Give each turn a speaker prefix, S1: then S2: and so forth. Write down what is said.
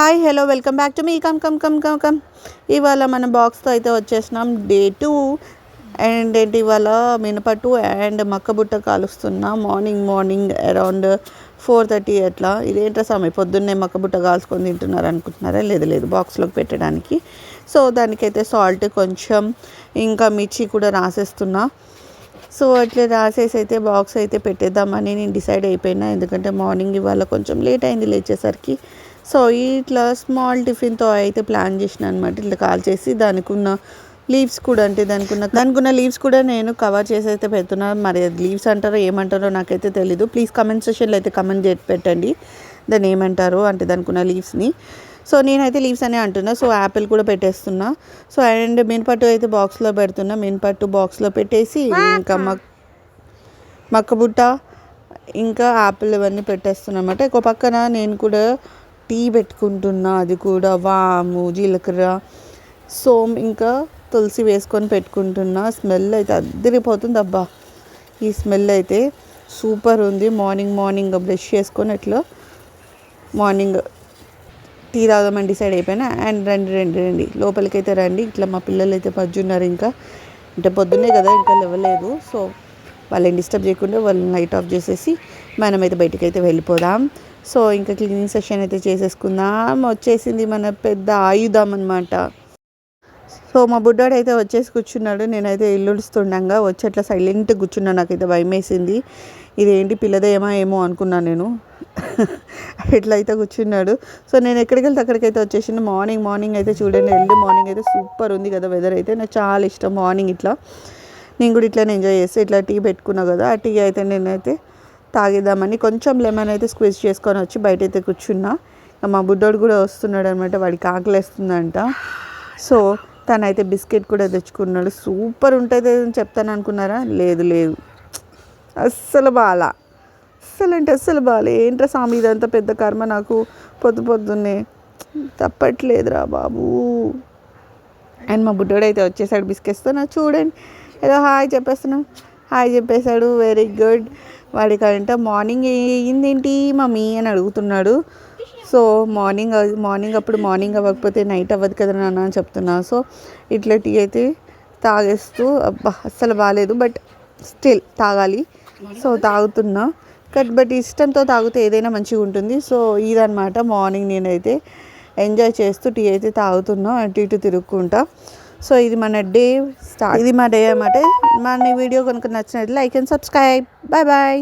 S1: Hi hello welcome back to me come. ఇవాళ మన బాక్స్తో అయితే వచ్చేసినాం డే 2 అండ్ ఏంటి ఇవాళ మినపట్టు అండ్ మక్కబుట్ట కాలుస్తున్నా మార్నింగ్ అరౌండ్ 4:30 అట్లా. ఇదేంటో సమయం పొద్దున్నే మక్కబుట్ట కాల్చుకొని తింటున్నారు అనుకుంటున్నారా? లేదు బాక్స్లోకి పెట్టడానికి. సో దానికైతే సాల్ట్ కొంచెం ఇంకా మిర్చి కూడా రాసేస్తున్నా. సో అట్లా రాసేసి అయితే బాక్స్ అయితే పెట్టేద్దామని నేను డిసైడ్ అయిపోయినా. ఎందుకంటే మార్నింగ్ ఇవాళ కొంచెం లేట్ అయింది లేచేసరికి. సో ఇట్లా స్మాల్ టిఫిన్తో అయితే ప్లాన్ చేసిన అనమాట. ఇట్లా కాల్ చేసి దానికి ఉన్న లీవ్స్ కూడా అంటే దానికి ఉన్న లీవ్స్ కూడా నేను కవర్ చేసి అయితే పెడుతున్నాను. మరి అది లీవ్స్ అంటారో ఏమంటారో నాకైతే తెలీదు. ప్లీజ్ కమెంట్ సెక్షన్లో అయితే కమెంట్ పెట్టండి దాన్ని ఏమంటారో, అంటే దానికి ఉన్న లీవ్స్ని. సో నేనైతే లీవ్స్ అనే అంటున్నా. సో యాపిల్ కూడా పెట్టేస్తున్నా. సో అండ్ మినపట్టు అయితే బాక్స్లో పెడుతున్నా. మినపట్టు బాక్స్లో పెట్టేసి ఇంకా మక్కబుట్ట ఇంకా యాపిల్ ఇవన్నీ పెట్టేస్తున్నా అనమాట. ఒక పక్కన నేను కూడా టీ పెట్టుకుంటున్నా. అది కూడా వాము, జీలకర్ర, సోమ్ ఇంకా తులసి వేసుకొని పెట్టుకుంటున్నా. స్మెల్ అయితే అద్దరిపోతుంది అబ్బా. ఈ స్మెల్ అయితే సూపర్ ఉంది. మార్నింగ్ బ్రష్ చేసుకొని అట్లా మార్నింగ్ టీ తాగమని డిసైడ్ అయిపోయినా. అండ్ రండి లోపలికైతే రండి. ఇట్లా మా పిల్లలు అయితే పజ్జున్నారు. ఇంకా అంటే పొద్దున్నే కదా ఇంకా లేవలేదు. సో వాళ్ళని డిస్టర్బ్ చేయకుండా వాళ్ళని లైట్ ఆఫ్ చేసేసి మనమైతే బయటికి అయితే వెళ్ళిపోదాం. సో ఇంకా క్లీనింగ్ సెషన్ అయితే చేసేసుకుందాం. వచ్చేసింది మన పెద్ద ఆయుధం అనమాట. సో మా బుడ్డాడు అయితే వచ్చేసి కూర్చున్నాడు. నేనైతే ఇల్లుడుస్తుండగా వచ్చి అట్లా సైలెంట్గా కూర్చున్నాను. నాకైతే భయం వేసింది. ఇదేంటి పిల్లదేమో ఏమో అనుకున్నాను నేను. ఇట్లా అయితే కూర్చున్నాడు. సో నేను ఎక్కడికి వెళ్తే అక్కడికైతే వచ్చేసింది. మార్నింగ్ అయితే చూడండి, ఎర్లీ మార్నింగ్ అయితే సూపర్ ఉంది కదా వెదర్ అయితే. నాకు చాలా ఇష్టం మార్నింగ్ ఇట్లా. నేను కూడా ఇట్లానే ఎంజాయ్ చేస్తే ఇట్లా టీ పెట్టుకున్నా కదా. ఆ టీ అయితే నేనైతే తాగేద్దామని కొంచెం లెమన్ అయితే స్క్వీజ్ చేసుకొని వచ్చి బయట అయితే కూర్చున్నా. మా బుడ్డోడు కూడా వస్తున్నాడు అనమాట. వాడికి ఆకలేస్తుందంట. సో తనైతే బిస్కెట్ కూడా తెచ్చుకున్నాడు. సూపర్ ఉంటుంది అని చెప్తాను అనుకున్నారా? లేదు అస్సలు బాలే. ఏంట్రా స్వామి ఇదంతా పెద్ద కర్మ నాకు పొద్దున్నే తప్పట్లేదురా బాబు. అండ్ మా బుడ్డోడు అయితే వచ్చేసాడు బిస్కెట్స్తో. నాకు చూడండి ఏదో హాయ్ చెప్పేశాడు. Very good. వాడికంట మార్నింగ్ ఏంటి మమ్మీ అని అడుగుతున్నాడు. సో మార్నింగ్ అవ్వకపోతే నైట్ అవ్వదు కదా నాన్న అని చెప్తున్నా. సో ఇట్లా టీ అయితే తాగేస్తూ అబ్బా అస్సలు బాగాలేదు, బట్ స్టిల్ తాగాలి. సో తాగుతున్నా. బట్ ఇష్టంతో తాగితే ఏదైనా మంచిగా ఉంటుంది. సో ఇదనమాట మార్నింగ్ నేనైతే ఎంజాయ్ చేస్తూ టీ అయితే తాగుతున్నా, అటు ఇటు తిరుగుకుంటా. సో ఇది మన డే స్టార్ట్. ఇది మా డే అన్నమాట. మన వీడియో కనుక నచ్చినట్లయితే లైక్ అండ్ సబ్స్క్రైబ్. బాయ్.